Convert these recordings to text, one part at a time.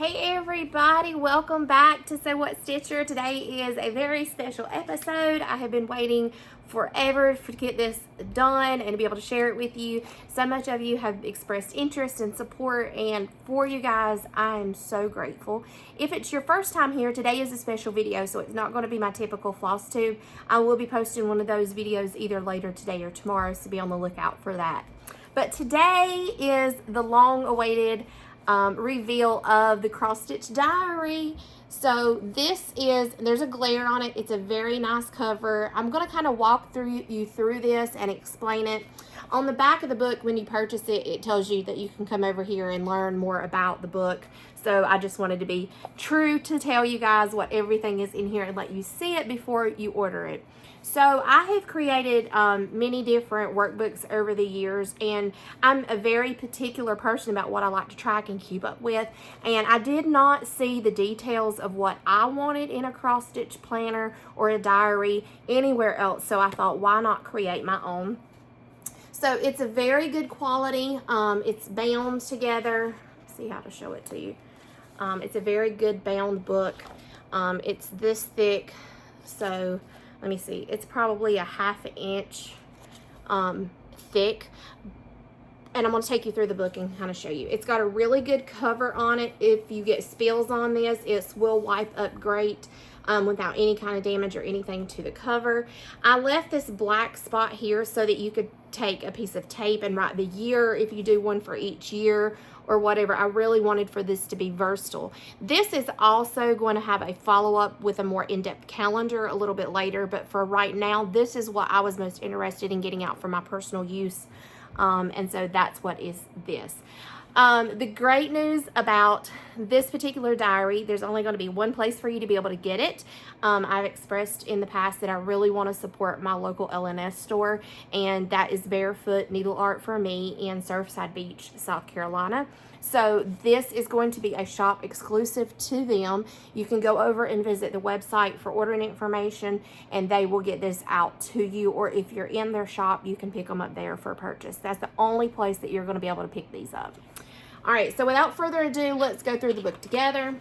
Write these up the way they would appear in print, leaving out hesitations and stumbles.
Hey everybody, welcome back to Sew What Stitcher. Today is a very special episode. I have been waiting forever to get this done and to be able to share it with you. So much of you have expressed interest and support, and for you guys, I am so grateful. If it's your first time here, today is a special video, so it's not going to be my typical floss tube. I will be posting one of those videos either later today or tomorrow, so be on the lookout for that. But today is the long-awaited reveal of the Cross Stitch Diary. So this is, there's a glare on it. It's a very nice cover. I'm going to kind of walk you through this and explain it. On the back of the book, when you purchase it, it tells you that you can come over here and learn more about the book. So I just wanted to be true to tell you guys what everything is in here and let you see it before you order it. So I have created many different workbooks over the years, and I'm a very particular person about what I like to track and keep up with, and I did not see the details of what I wanted in a cross stitch planner or a diary anywhere else, so I thought, why not create my own? So it's a very good quality. It's bound together. Let's see how to show it to you. It's a very good bound book. It's this thick, so let me see, it's probably a ½ inch thick, and I'm going to take you through the book and kind of show you. It's got a really good cover on it. If you get spills on this, it will wipe up great without any kind of damage or anything to the cover. I left this black spot here so that you could take a piece of tape and write the year if you do one for each year or whatever. I really wanted for this to be versatile. This is also going to have a follow-up with a more in-depth calendar a little bit later, but for right now, this is what I was most interested in getting out for my personal use, and so that's what is this. The great news about this particular diary, there's only going to be one place for you to be able to get it. I've expressed in the past that I really want to support my local LNS store, and that is Barefoot Needle Art for Me in Surfside Beach, South Carolina. So this is going to be a shop exclusive to them. You can go over and visit the website for ordering information, and they will get this out to you, or if you're in their shop, you can pick them up there for purchase. That's the only place that you're going to be able to pick these up. All right, so without further ado, let's go through the book together.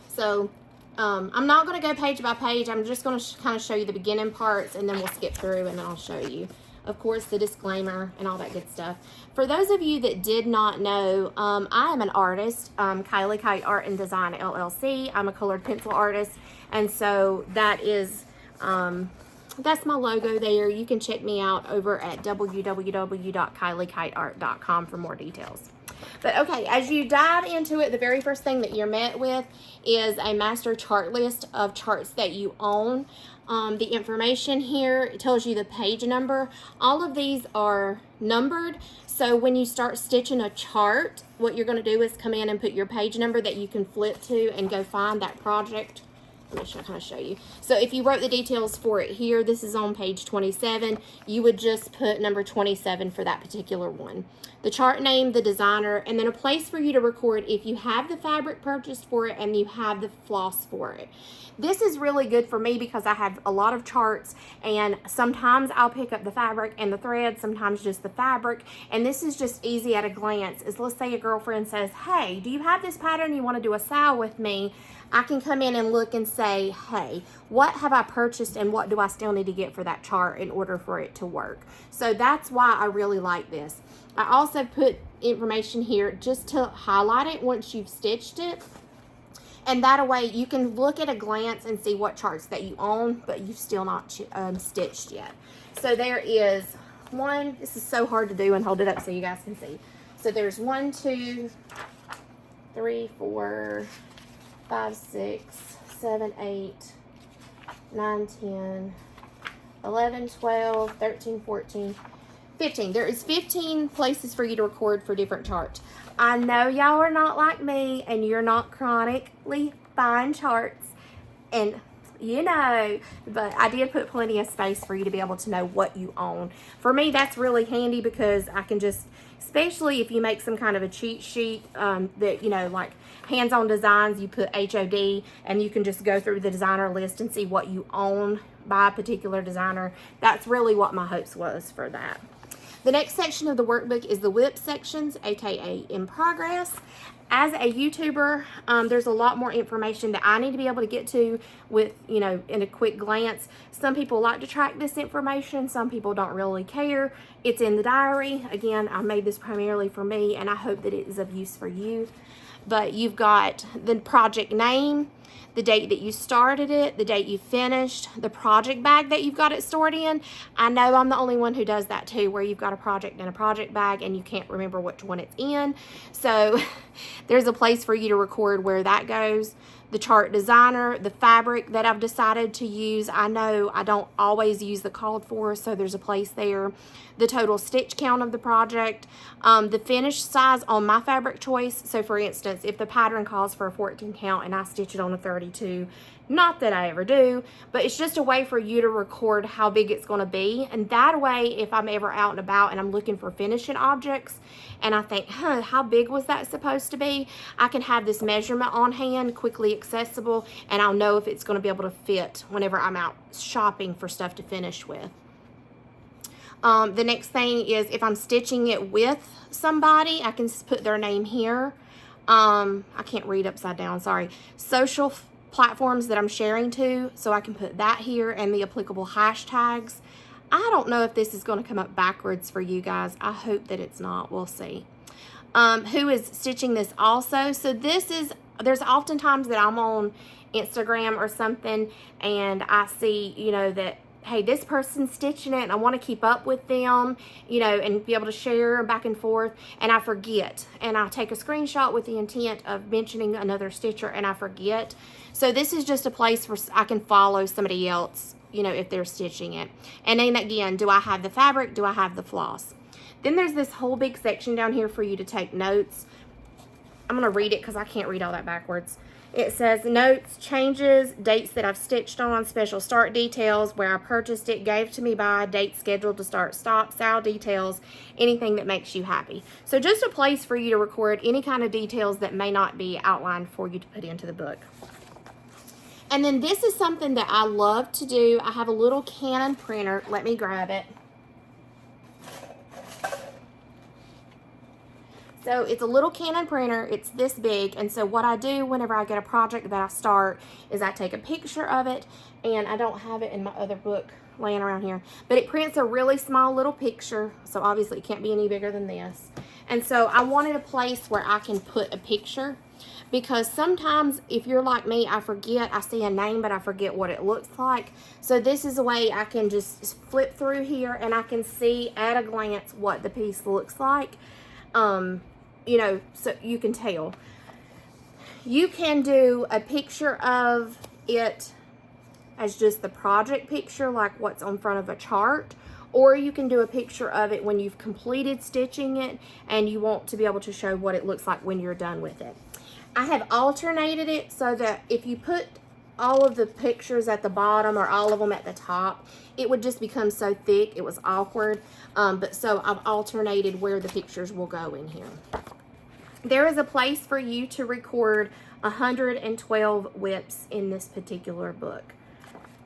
So I'm not going to go page by page. I'm just going to kind of show you the beginning parts, and then we'll skip through and I'll show you, of course, the disclaimer and all that good stuff. For those of you that did not know, I am an artist, Kylie Kite Art and Design LLC. I'm a colored pencil artist, and so that is that's my logo there. You can check me out over at www.kyliekiteart.com for more details. But okay, as you dive into it, the very first thing that you're met with is a master chart list of charts that you own. The information here, it tells you the page number. All of these are numbered, so when you start stitching a chart, what you're going to do is come in and put your page number that you can flip to and go find that project. Let me kind of show you. So if you wrote the details for it here, this is on page 27, you would just put number 27 for that particular one. The chart name, the designer, and then a place for you to record if you have the fabric purchased for it and you have the floss for it. This is really good for me because I have a lot of charts, and sometimes I'll pick up the fabric and the thread, sometimes just the fabric, and this is just easy at a glance. Is, let's say a girlfriend says, hey, do you have this pattern, you want to do a sale with me? I can come in and look and say, hey, what have I purchased and what do I still need to get for that chart in order for it to work? So that's why I really like this. I also put information here just to highlight it once you've stitched it. And that way you can look at a glance and see what charts that you own, but you've still not stitched yet. So there is one, this is so hard to do, and hold it up so you guys can see. So there's 1, 2, 3, 4, 5, 6, 7, 8, 9, 10, 11, 12, 13, 14, 15. There is 15 places for you to record for different charts. I know y'all are not like me and you're not chronically buying charts, and you know, but I did put plenty of space for you to be able to know what you own. For me, that's really handy because I can just, especially if you make some kind of a cheat sheet that, you know, like hands-on designs, you put HOD and you can just go through the designer list and see what you own by a particular designer. That's really what my hopes was for that. The next section of the workbook is the WIP sections, aka in progress. As a YouTuber, there's a lot more information that I need to be able to get to with, in a quick glance. Some people like to track this information. Some people don't really care. It's in the diary. Again, I made this primarily for me, and I hope that it is of use for you. But you've got the project name, the date that you started it, the date you finished, the project bag that you've got it stored in. I know I'm the only one who does that too, where you've got a project in a project bag and you can't remember which one it's in. So there's a place for you to record where that goes. The chart designer, the fabric that I've decided to use. I know I don't always use the called for, so there's a place there. The total stitch count of the project, the finish size on my fabric choice. So for instance, if the pattern calls for a 14 count and I stitch it on a 32, not that I ever do, but it's just a way for you to record how big it's going to be. And that way, if I'm ever out and about and I'm looking for finishing objects and I think, how big was that supposed to be? I can have this measurement on hand, quickly accessible, and I'll know if it's going to be able to fit whenever I'm out shopping for stuff to finish with. The next thing is if I'm stitching it with somebody, I can put their name here. I can't read upside down, sorry. Social platforms that I'm sharing to, so I can put that here and the applicable hashtags. I don't know if this is going to come up backwards for you guys. I hope that it's not. We'll see. Who is stitching this also? So there's oftentimes that I'm on Instagram or something and I see, that, hey, this person's stitching it and I want to keep up with them, and be able to share back and forth, and I forget. And I'll take a screenshot with the intent of mentioning another stitcher and I forget. So this is just a place where I can follow somebody else, if they're stitching it. And then again, do I have the fabric? Do I have the floss? Then there's this whole big section down here for you to take notes. I'm going to read it because I can't read all that backwards. It says notes, changes, dates that I've stitched on, special start details, where I purchased it, gave to me by, date scheduled to start, stop, sale details, anything that makes you happy. So just a place for you to record any kind of details that may not be outlined for you to put into the book. And then this is something that I love to do. I have a little Canon printer. Let me grab it. So it's a little Canon printer. It's this big. And so what I do whenever I get a project that I start is I take a picture of it, and I don't have it in my other book laying around here, but it prints a really small little picture. So obviously it can't be any bigger than this. And so I wanted a place where I can put a picture, because sometimes if you're like me, I forget. I see a name, but I forget what it looks like. So this is a way I can just flip through here and I can see at a glance what the piece looks like. So you can tell. You can do a picture of it as just the project picture, like what's on front of a chart, or you can do a picture of it when you've completed stitching it and you want to be able to show what it looks like when you're done with it. I have alternated it so that if you put all of the pictures at the bottom or all of them at the top, it would just become so thick, it was awkward. But so I've alternated where the pictures will go in here. There is a place for you to record 112 WIPs in this particular book.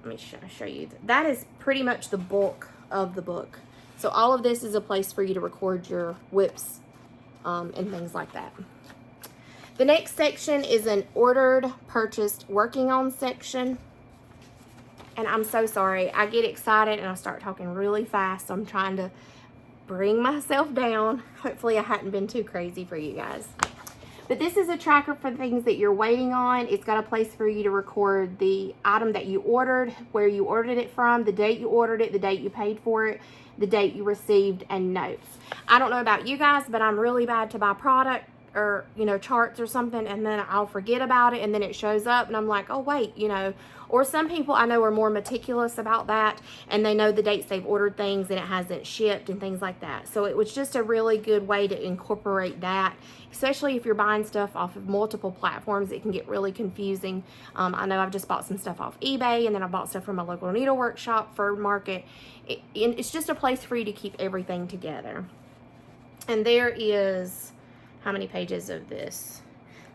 Let me show you. That is pretty much the bulk of the book. So all of this is a place for you to record your WIPs and things like that. The next section is an ordered, purchased, working on section. And I'm so sorry. I get excited and I start talking really fast. So I'm trying to bring myself down. Hopefully I hadn't been too crazy for you guys. But this is a tracker for things that you're waiting on. It's got a place for you to record the item that you ordered, where you ordered it from, the date you ordered it, the date you paid for it, the date you received, and notes. I don't know about you guys, but I'm really bad to buy product or charts or something, and then I'll forget about it, and then it shows up and I'm like, oh wait, or some people I know are more meticulous about that, and they know the dates they've ordered things and it hasn't shipped and things like that. So it was just a really good way to incorporate that, especially if you're buying stuff off of multiple platforms. It can get really confusing. I know I've just bought some stuff off eBay, and then I bought stuff from a local needle workshop for market. It's just a place for you to keep everything together. And there is how many pages of this?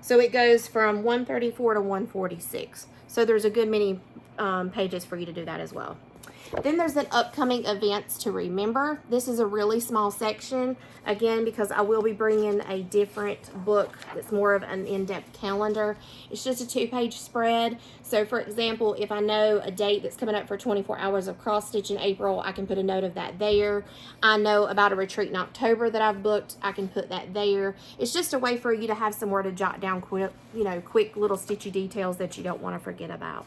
So it goes from 134 to 146. So there's a good many pages for you to do that as well. Then there's an upcoming events to remember. This is a really small section, again, because I will be bringing a different book that's more of an in-depth calendar. It's just a 2-page spread. So for example, if I know a date that's coming up for 24 hours of cross stitch in April, I can put a note of that there. I know about a retreat in October that I've booked, I can put that there. It's just a way for you to have somewhere to jot down quick little stitchy details that you don't want to forget about.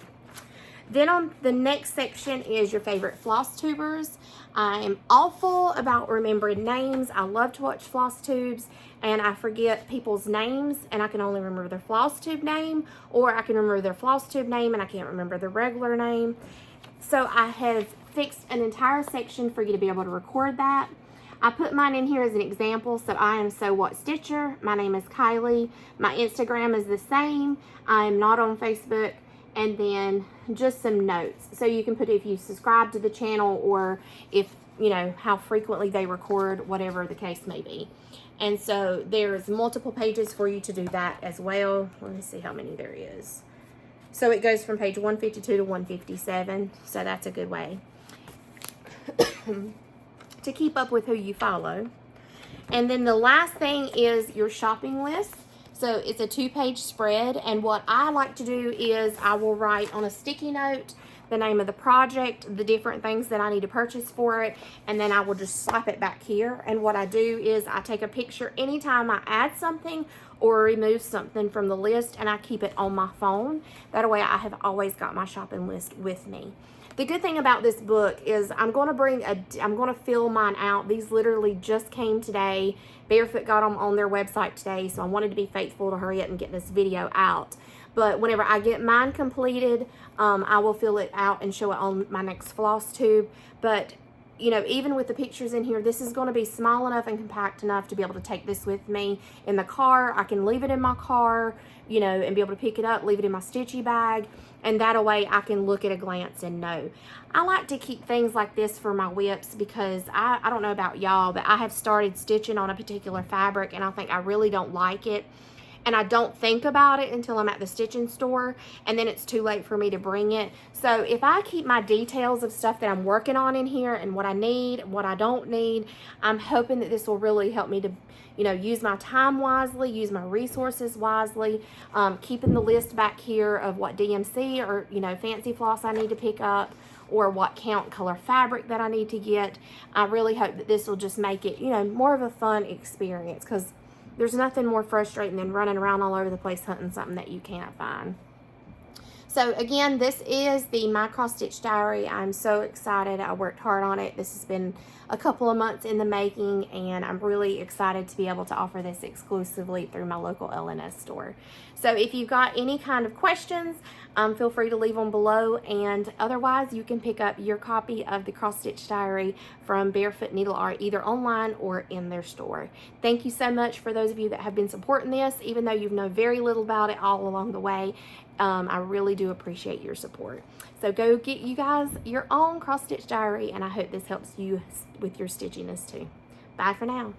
Then on the next section is your favorite floss tubers. I am awful about remembering names. I love to watch floss tubes and I forget people's names and I can only remember their floss tube name, or I can remember their floss tube name and I can't remember their regular name. So I have fixed an entire section for you to be able to record that. I put mine in here as an example. So I am So What Stitcher. My name is Kylie. My Instagram is the same. I am not on Facebook. And then just some notes. So you can put if you subscribe to the channel or if, how frequently they record, whatever the case may be. And so there's multiple pages for you to do that as well. Let me see how many there is. So it goes from page 152 to 157. So that's a good way to keep up with who you follow. And then the last thing is your shopping list. So it's a 2-page spread, and what I like to do is I will write on a sticky note the name of the project, the different things that I need to purchase for it, and then I will just slap it back here. And what I do is I take a picture anytime I add something or remove something from the list, and I keep it on my phone. That way I have always got my shopping list with me. The good thing about this book is I'm going to fill mine out. These literally just came today. Barefoot got them on their website today, so I wanted to be faithful to hurry up and get this video out. But whenever I get mine completed, I will fill it out and show it on my next floss tube. But even with the pictures in here, this is going to be small enough and compact enough to be able to take this with me in the car. I can leave it in my car, and be able to pick it up, leave it in my stitchy bag, and that way I can look at a glance and know. I like to keep things like this for my whips because I don't know about y'all, but I have started stitching on a particular fabric and I think I really don't like it. And I don't think about it until I'm at the stitching store, and then it's too late for me to bring it. So if I keep my details of stuff that I'm working on in here and what I need, what I don't need, I'm hoping that this will really help me to, use my time wisely, use my resources wisely, keeping the list back here of what DMC or, fancy floss I need to pick up, or what count color fabric that I need to get. I really hope that this will just make it, more of a fun experience, because there's nothing more frustrating than running around all over the place hunting something that you can't find. So again, this is the My Cross Stitch Diary. I'm so excited. I worked hard on it. This has been a couple of months in the making, and I'm really excited to be able to offer this exclusively through my local LNS store. So if you've got any kind of questions, feel free to leave them below, and otherwise you can pick up your copy of the Cross Stitch Diary from Barefoot Needle Art either online or in their store. Thank you so much for those of you that have been supporting this, even though you've known very little about it all along the way. I really do appreciate your support. So go get you guys your own Cross Stitch Diary, and I hope this helps you with your stitchiness too. Bye for now.